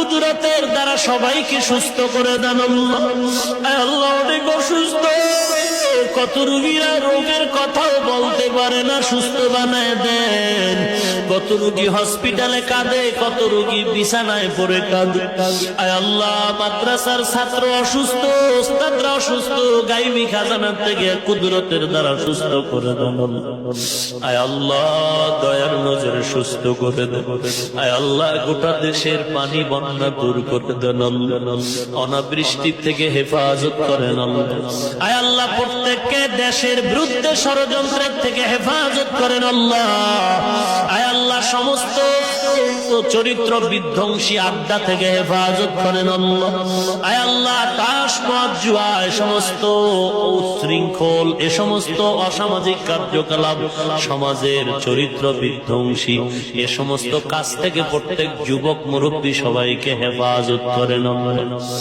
কুদরতের দ্বারা সবাইকে সুস্থ করে দেন আল্লাহ। আল্লাহ অনেক অসুস্থ, কত রোগীরা রোগের কথাও বলতে পারে না, সুস্থ বানায় দেন। কত রোগী হসপিটালে কাঁদে, কত রোগী বিছানায় পড়ে কাঁদে। আয় আল্লাহ, মাদ্রাসার ছাত্র অসুস্থ, ওস্তাদরা অসুস্থ, গায়বী খাজানার থেকে কুদরতের দ্বারা সুস্থ করে দেন। আয় আল্লাহ, দয়ার নজরে সুস্থ করে দেন। আয় আল্লাহ, গোটা দেশের পানি বন্যা দূর করে দেন। অনাবৃষ্টি থেকে হেফাজত করেন। আয় আল্লাহ, প্রত্যেককে দেশের বিরুদ্ধে ষড়যন্ত্রের থেকে হেফাজত করেন আল্লাহ। আয় আল্লাহ, সমস্ত চরিত্র বিধ্বংসী আড্ডা থেকে হেফাজত করেন আল্লাহ। আয় আল্লাহ, তাস মদ জুয়া, সমস্ত উচ্ছৃঙ্খল, এ সমস্ত অসামাজিক কার্যকলাপ, সমাজের চরিত্র বিধ্বংসী এ সমস্ত কাজ থেকে প্রত্যেক যুবক মুরব্বী সবাইকে হেফাজত করেন আল্লাহ।